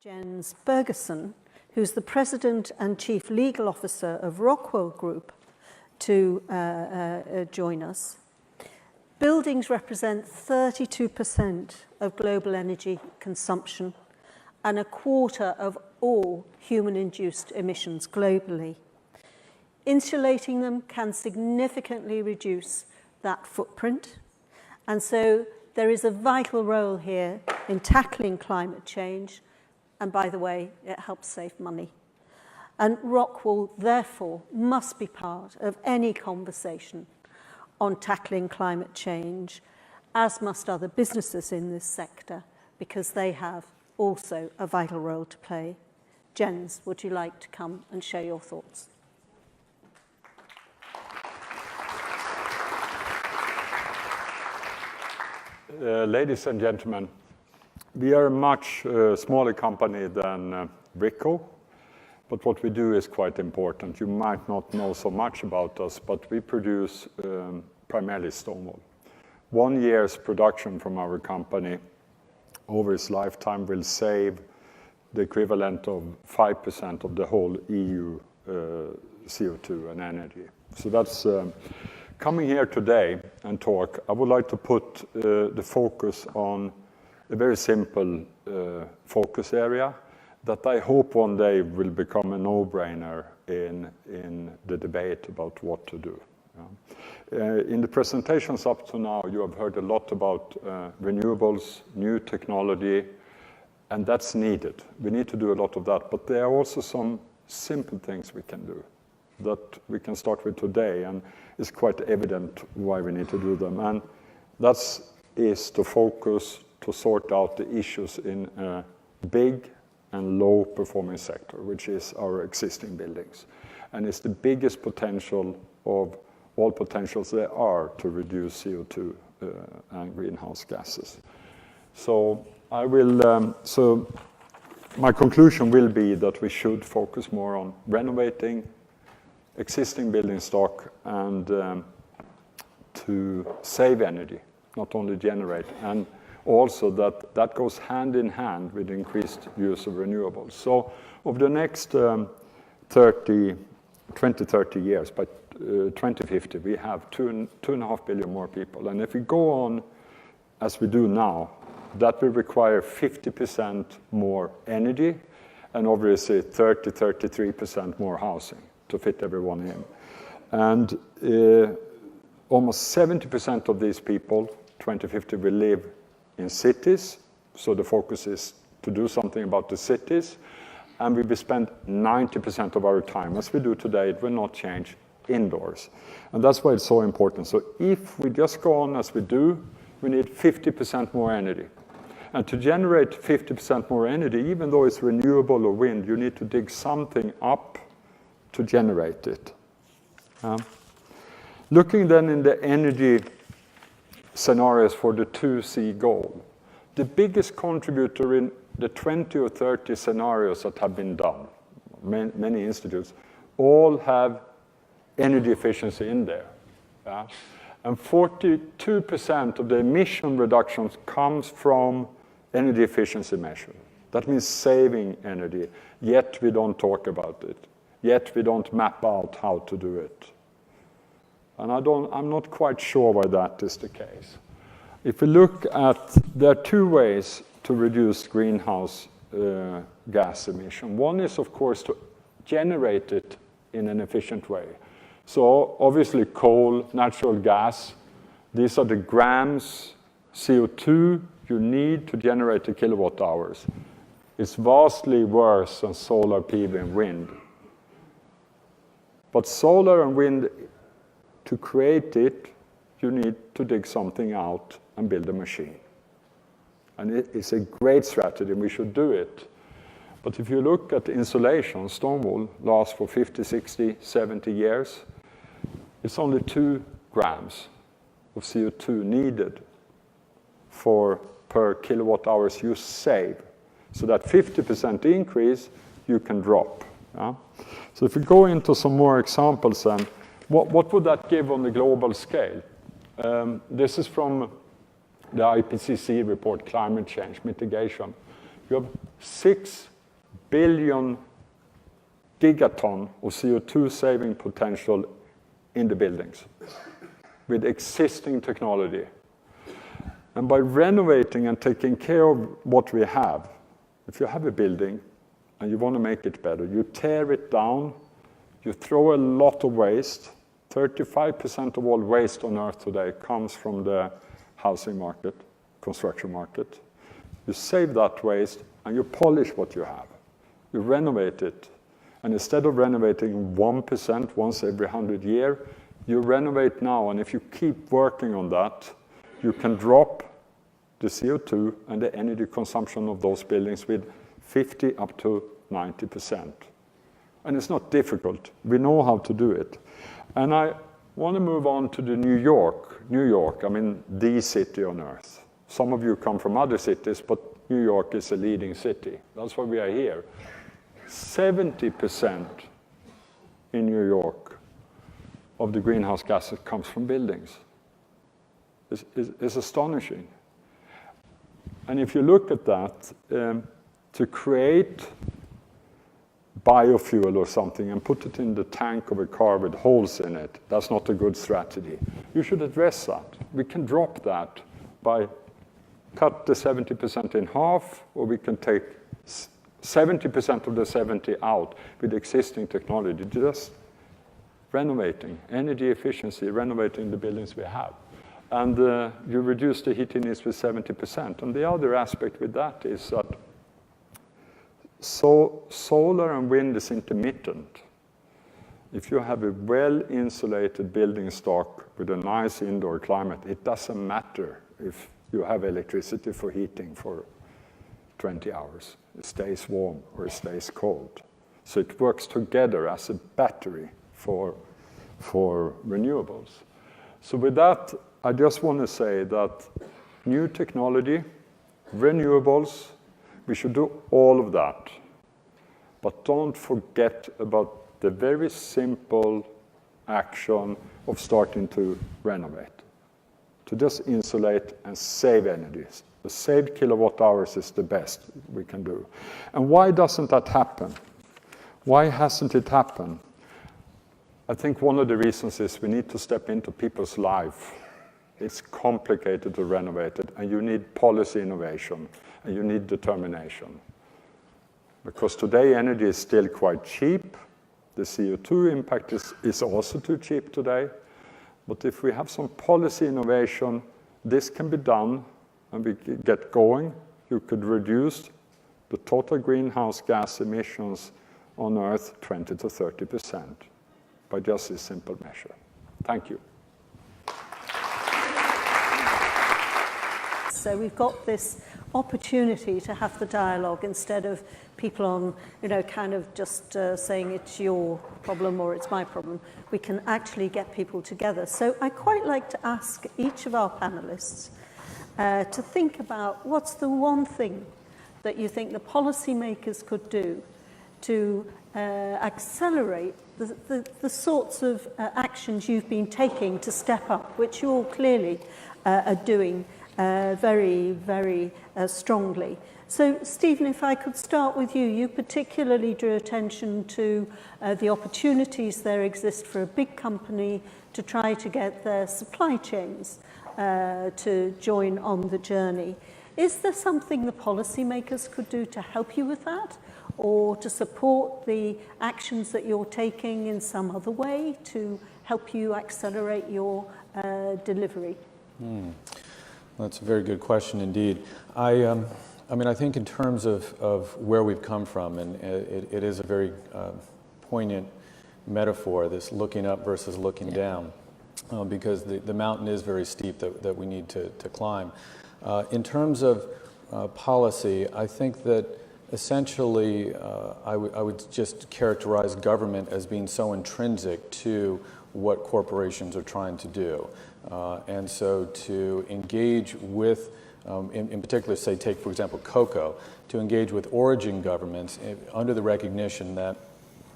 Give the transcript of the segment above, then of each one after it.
Jens Bergersen, who's the President and Chief Legal Officer of ROCKWOOL Group, to join us. Buildings represent 32% of global energy consumption and a quarter of all human-induced emissions globally. Insulating them can significantly reduce that footprint, and so there is a vital role here in tackling climate change, and by the way, it helps save money. And ROCKWOOL, therefore, must be part of any conversation on tackling climate change, as must other businesses in this sector, because they have also a vital role to play. Jens, would you like to come and share your thoughts? Ladies and gentlemen, we are a much smaller company than ROCKWOOL, but what we do is quite important. You might not know so much about us, but we produce primarily stone wool. 1 year's production from our company over its lifetime will save the equivalent of 5% of the whole EU CO2 and energy. So that's coming here today and talk. I would like to put the focus on a very simple focus area that I hope one day will become a no-brainer in the debate about what to do. In the presentations up to now, you have heard a lot about renewables, new technology, and that's needed. We need to do a lot of that, but there are also some simple things we can do that we can start with today, and it's quite evident why we need to do them. And that is to focus to sort out the issues in a big and low performing sector, which is our existing buildings. And it's the biggest potential of all potentials there are to reduce CO2 and greenhouse gases. So my conclusion will be that we should focus more on renovating existing building stock and to save energy, not only generate, and also that goes hand in hand with increased use of renewables. So over the next 20, 30 years, by 2050, we have 2.5 billion more people. And if we go on as we do now, that will require 50% more energy and obviously 33% more housing to fit everyone in. And almost 70% of these people, 2050, will live in cities. So the focus is to do something about the cities. And we will spend 90% of our time, as we do today, it will not change, indoors. And that's why it's so important. So if we just go on as we do, we need 50% more energy. And to generate 50% more energy, even though it's renewable or wind, you need to dig something up to generate it. Looking then in the energy scenarios for the 2C goal, the biggest contributor in the 20 or 30 scenarios that have been done, many institutes, all have energy efficiency in there. And 42% of the emission reductions comes from energy efficiency measures. That means saving energy, yet we don't talk about it. Yet we don't map out how to do it. And I'm not quite sure why that is the case. If we look at, there are two ways to reduce greenhouse gas emission. One is, of course, to generate it in an efficient way. So obviously coal, natural gas, these are the grams CO2 you need to generate the kilowatt hours. It's vastly worse than solar PV and wind. But solar and wind, to create it, you need to dig something out and build a machine. And it's a great strategy, and we should do it. But if you look at insulation, stone wool lasts for 50, 60, 70 years. It's only 2 grams of CO2 needed per kilowatt hours you save. So that 50% increase you can drop. So if we go into some more examples then, what would that give on the global scale? This is from the IPCC report, Climate Change Mitigation. You have 6 billion gigaton of CO2 saving potential in the buildings with existing technology. And by renovating and taking care of what we have, if you have a building and you want to make it better, you tear it down, you throw a lot of waste. 35% of all waste on Earth today comes from the housing market, construction market. You save that waste and you polish what you have. You renovate it. And instead of renovating 1% once every 100 years, you renovate now. And if you keep working on that, you can drop the CO2 and the energy consumption of those buildings with 50 up to 90%. And it's not difficult. We know how to do it. And I want to move on to the New York, I mean, the city on Earth. Some of you come from other cities, but New York is a leading city. That's why we are here. 70% in New York of the greenhouse gases comes from buildings. It's astonishing. And if you look at that, to create biofuel or something and put it in the tank of a car with holes in it, that's not a good strategy. You should address that. We can drop that by cut the 70% in half, or we can take 70% of the 70 out with existing technology, just renovating, energy efficiency, renovating the buildings we have. And you reduce the heating needs with 70%. And the other aspect with that is that solar and wind is intermittent. If you have a well-insulated building stock with a nice indoor climate, it doesn't matter if you have electricity for heating for 20 hours. It stays warm or it stays cold. So it works together as a battery for renewables. So with that, I just want to say that new technology, renewables, we should do all of that. But don't forget about the very simple action of starting to renovate, to just insulate and save energy. The saved kilowatt hours is the best we can do. And why doesn't that happen? Why hasn't it happened? I think one of the reasons is we need to step into people's life. It's complicated to renovate it, and you need policy innovation, and you need determination. Because today energy is still quite cheap. The CO2 impact is also too cheap today. But if we have some policy innovation, this can be done, and we get going. You could reduce the total greenhouse gas emissions on Earth 20 to 30% by just this simple measure. Thank you. So we've got this opportunity to have the dialogue instead of people on, kind of just saying it's your problem or it's my problem. We can actually get people together. So I'd quite like to ask each of our panelists to think about what's the one thing that you think the policymakers could do to accelerate the sorts of actions you've been taking to step up, which you all clearly are doing very, very strongly. So, Stephen, if I could start with you. You particularly drew attention to the opportunities there exist for a big company to try to get their supply chains to join on the journey. Is there something the policymakers could do to help you with that, or to support the actions that you're taking in some other way to help you accelerate your delivery? That's a very good question indeed. I mean, I think in terms of where we've come from, and it is a very poignant metaphor, this looking up versus looking down, because the mountain is very steep that we need to climb. In terms of policy, I think that essentially I would just characterize government as being so intrinsic to what corporations are trying to do. And so to engage with, in particular, say, take, for example, cocoa, to engage with origin governments under the recognition that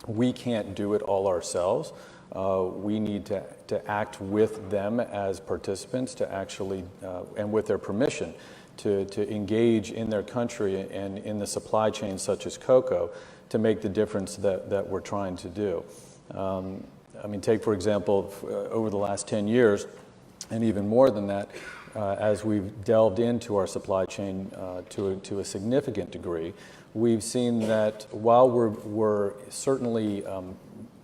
we can't do it all ourselves. We need to act with them as participants to actually, and with their permission, to engage in their country and in the supply chain such as cocoa to make the difference that we're trying to do. I mean, take for example, over the last 10 years, and even more than that, as we've delved into our supply chain to a significant degree, we've seen that while we're certainly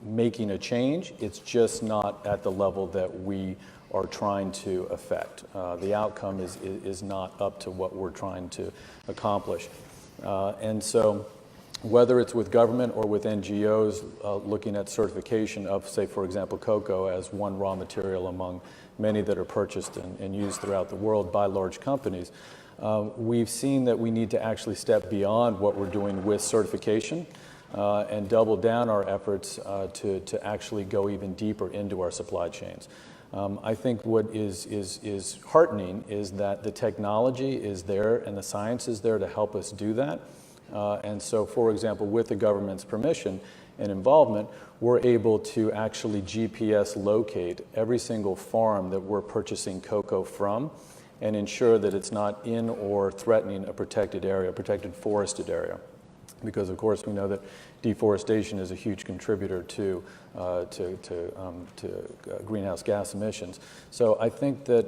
making a change, it's just not at the level that we are trying to affect. The outcome is not up to what we're trying to accomplish. And so whether it's with government or with NGOs looking at certification of, say, for example, cocoa as one raw material among many that are purchased and used throughout the world by large companies, we've seen that we need to actually step beyond what we're doing with certification and double down our efforts to actually go even deeper into our supply chains. I think what is heartening is that the technology is there and the science is there to help us do that. And so, for example, with the government's permission and involvement, we're able to actually GPS locate every single farm that we're purchasing cocoa from and ensure that it's not in or threatening a protected area, a protected forested area. Because, of course, we know that deforestation is a huge contributor to greenhouse gas emissions. So I think that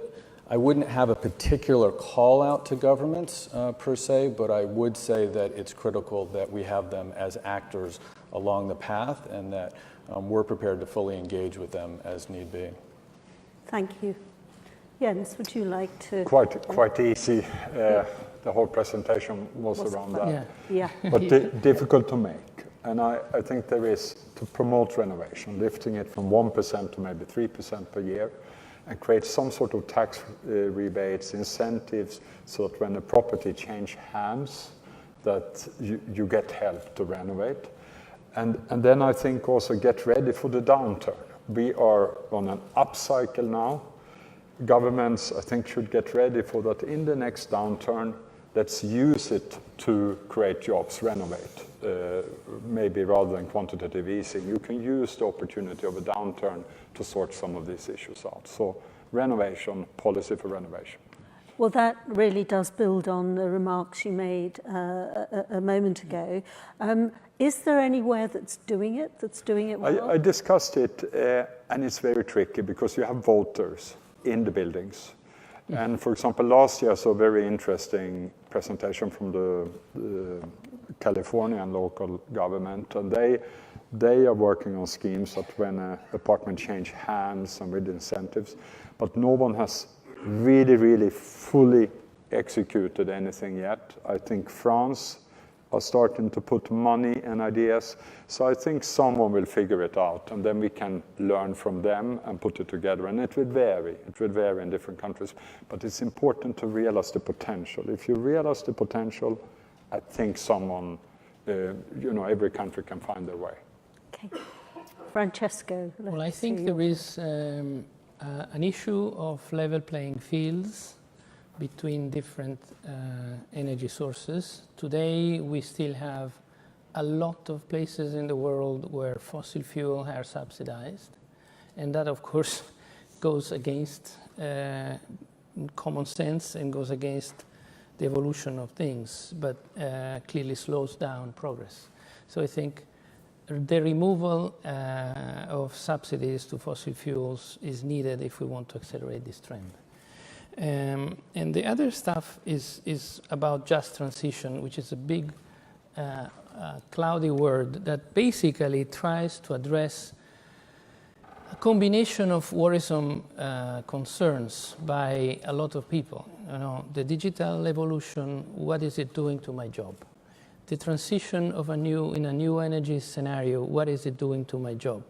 I wouldn't have a particular call out to governments per se, but I would say that it's critical that we have them as actors along the path and that we're prepared to fully engage with them as need be. Thank you. Jens, would you like to? Quite easy. The whole presentation was around that. Yeah. But difficult to make. And I think there is to promote renovation, lifting it from 1% to maybe 3% per year, and create some sort of tax rebates, incentives, so that when a property change hands, that you get help to renovate. And then I think also get ready for the downturn. We are on an upcycle now. Governments, I think, should get ready for that. In the next downturn, let's use it to create jobs, renovate, maybe rather than quantitative easing. You can use the opportunity of a downturn to sort some of these issues out. So renovation, policy for renovation. Well, that really does build on the remarks you made a moment ago. Is there anywhere that's doing it well? I discussed it, and it's very tricky because you have voters in the buildings. And for example, last year I saw a very interesting presentation from the Californian local government, and they are working on schemes that when an apartment change hands and with incentives, but no one has really fully executed anything yet. I think France are starting to put money and ideas. So I think someone will figure it out, and then we can learn from them and put it together. And it will vary. It will vary in different countries. But it's important to realize the potential. If you realize the potential, I think someone, every country can find their way. Okay. Francesco. Well, I think there is an issue of level playing fields between different energy sources. Today, we still have a lot of places in the world where fossil fuel are subsidized. And that, of course, goes against common sense and goes against the evolution of things, but clearly slows down progress. So I think the removal of subsidies to fossil fuels is needed if we want to accelerate this trend. And the other stuff is about just transition, which is a big cloudy word that basically tries to address a combination of worrisome concerns by a lot of people. The digital evolution, what is it doing to my job? The transition of in a new energy scenario, what is it doing to my job?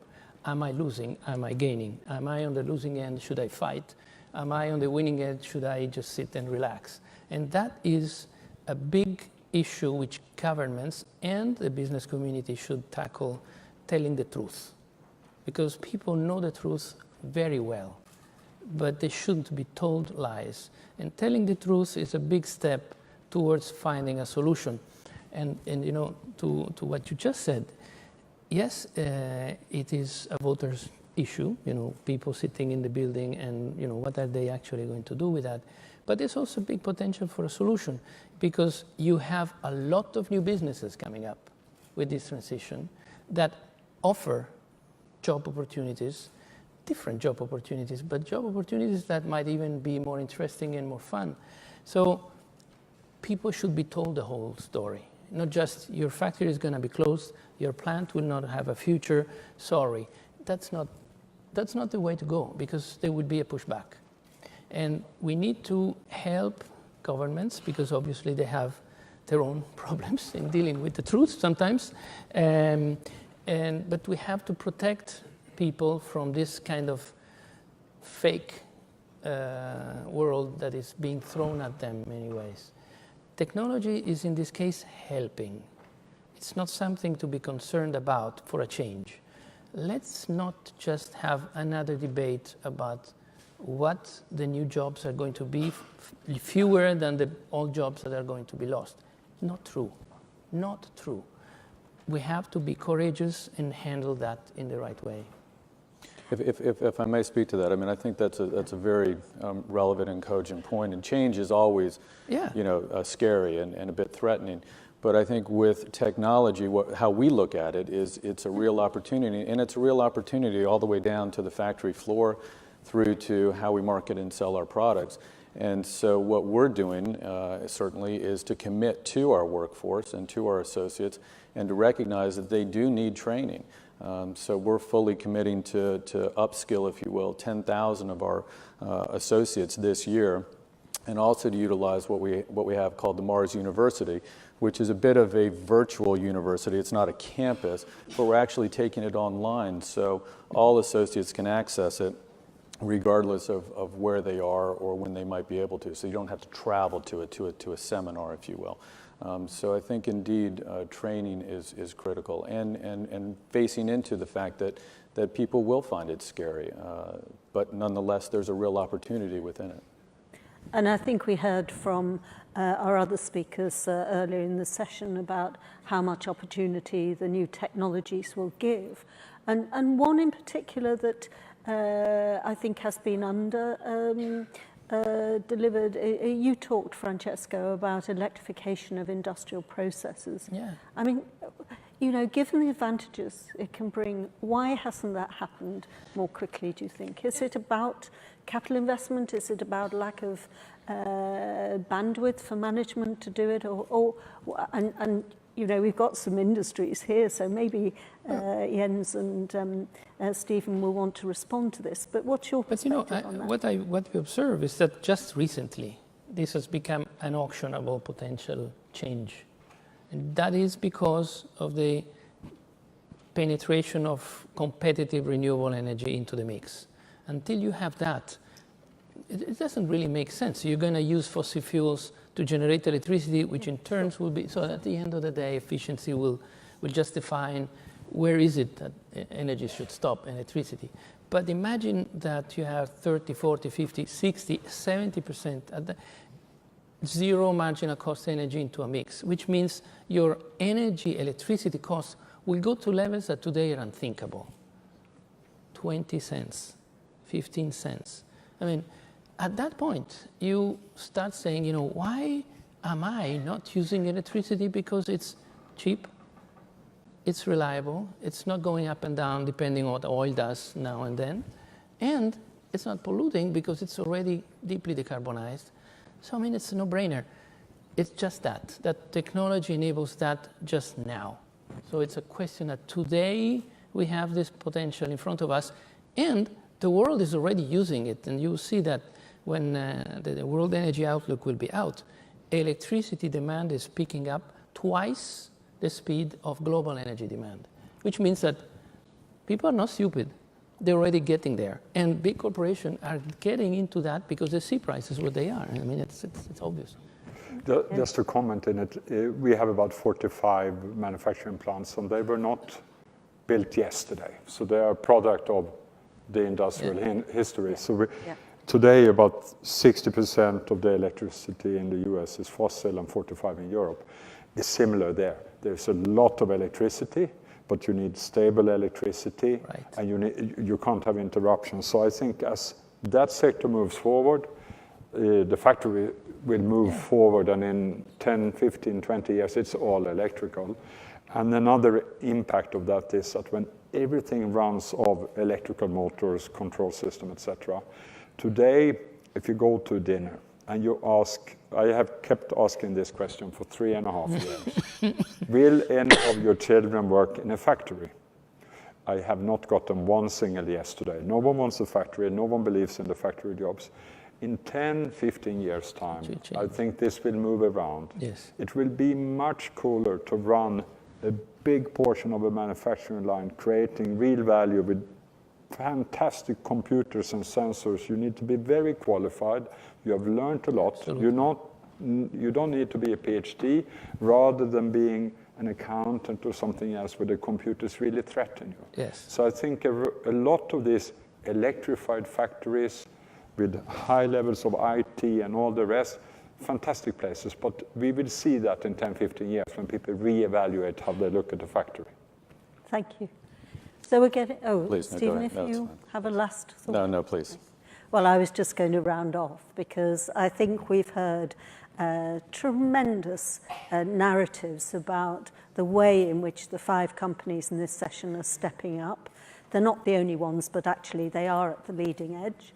Am I losing? Am I gaining? Am I on the losing end? Should I fight? Am I on the winning edge? Should I just sit and relax? And that is a big issue which governments and the business community should tackle, telling the truth. Because people know the truth very well, but they shouldn't be told lies. And telling the truth is a big step towards finding a solution. And to what you just said, yes, it is a voter's issue, people sitting in the building and, what are they actually going to do with that? But there's also big potential for a solution, because you have a lot of new businesses coming up with this transition that offer job opportunities, different job opportunities, but job opportunities that might even be more interesting and more fun. So people should be told the whole story, not just your factory is going to be closed, your plant will not have a future, sorry. That's not the way to go, because there would be a pushback. And we need to help governments, because obviously they have their own problems in dealing with the truth sometimes. But we have to protect people from this kind of fake world that is being thrown at them in many ways. Technology is, in this case, helping. It's not something to be concerned about for a change. Let's not just have another debate about what the new jobs are going to be, fewer than the old jobs that are going to be lost. Not true. Not true. We have to be courageous and handle that in the right way. If I may speak to that, I mean, I think that's a very relevant and cogent point. And change is always, scary and a bit threatening. But I think with technology, how we look at it is it's a real opportunity, and it's a real opportunity all the way down to the factory floor, through to how we market and sell our products. And so what we're doing certainly is to commit to our workforce and to our associates and to recognize that they do need training. So we're fully committing to upskill, if you will, 10,000 of our associates this year, and also to utilize what we have called the Mars University, which is a bit of a virtual university. It's not a campus, but we're actually taking it online, so all associates can access it regardless of where they are or when they might be able to. So you don't have to travel to a seminar, if you will. So I think indeed training is critical, and facing into the fact that people will find it scary, but nonetheless there's a real opportunity within it. And I think we heard from our other speakers earlier in the session about how much opportunity the new technologies will give. And one in particular that I think has been delivered. You talked, Francesco, about electrification of industrial processes. Yeah. I mean, given the advantages it can bring, why hasn't that happened more quickly, do you think? Is it about capital investment? Is it about lack of bandwidth for management to do it? And we've got some industries here, so maybe Jens and Stephen will want to respond to this. But what's your perspective on that? What we observe is that just recently, this has become an auctionable potential change. And that is because of the penetration of competitive renewable energy into the mix. Until you have that, it doesn't really make sense. You're going to use fossil fuels to generate electricity, which in turn will be, so at the end of the day, efficiency will just define where is it that energy should stop, electricity. But imagine that you have 30, 40, 50, 60, 70% at the zero marginal cost energy into a mix, which means your electricity costs will go to levels that today are unthinkable. 20 cents, 15 cents. I mean, at that point, you start saying, why am I not using electricity? Because it's cheap, it's reliable, it's not going up and down depending on what oil does now and then, and it's not polluting because it's already deeply decarbonized. So, I mean, it's a no-brainer. It's just that technology enables that just now. So it's a question that today we have this potential in front of us, and the world is already using it, and you will see that when the World Energy Outlook will be out, electricity demand is picking up twice the speed of global energy demand, which means that people are not stupid. They're already getting there. And big corporations are getting into that because they see prices what they are. I mean, it's obvious. Just to comment in it, we have about 45 manufacturing plants, and they were not built yesterday. So they are a product of the industrial history. So today, about 60% of the electricity in the US is fossil and 45% in Europe. It's similar there. There's a lot of electricity, but you need stable electricity, and you can't have interruptions. So I think as that sector moves forward, the factory will move forward, and in 10, 15, 20 years, it's all electrical. And another impact of that is that when everything runs of electrical motors, control system, etc. Today, if you go to dinner and you ask, I have kept asking this question for 3.5 years, will any of your children work in a factory? I have not gotten one single yes today. No one wants a factory, no one believes in the factory jobs. In 10, 15 years' time, I think this will move around. Yes. It will be much cooler to run a big portion of a manufacturing line, creating real value with fantastic computers and sensors. You need to be very qualified. You have learned a lot. You don't need to be a PhD, rather than being an accountant or something else where the computers really threaten you. Yes. So I think a lot of these electrified factories with high levels of IT and all the rest, fantastic places, but we will see that in 10, 15 years when people reevaluate how they look at the factory. Thank you. So we're getting, Please, no, go Stephen, ahead. if No, it's you fine. have a last thought. No, please. Well, I was just going to round off because I think we've heard tremendous narratives about the way in which the 5 companies in this session are stepping up. They're not the only ones, but actually they are at the leading edge.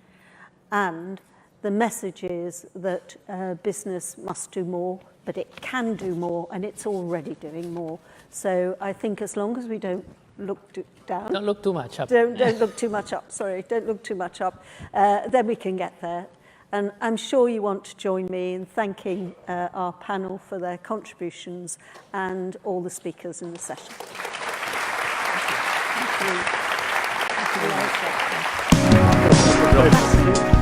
And the message is that business must do more, but it can do more, and it's already doing more. So I think as long as we don't look down. Don't look too much up. Don't look too much up, sorry. Don't look too much up. Then we can get there. And I'm sure you want to join me in thanking our panel for their contributions and all the speakers in the session. Thank you. Thank you. Thank you.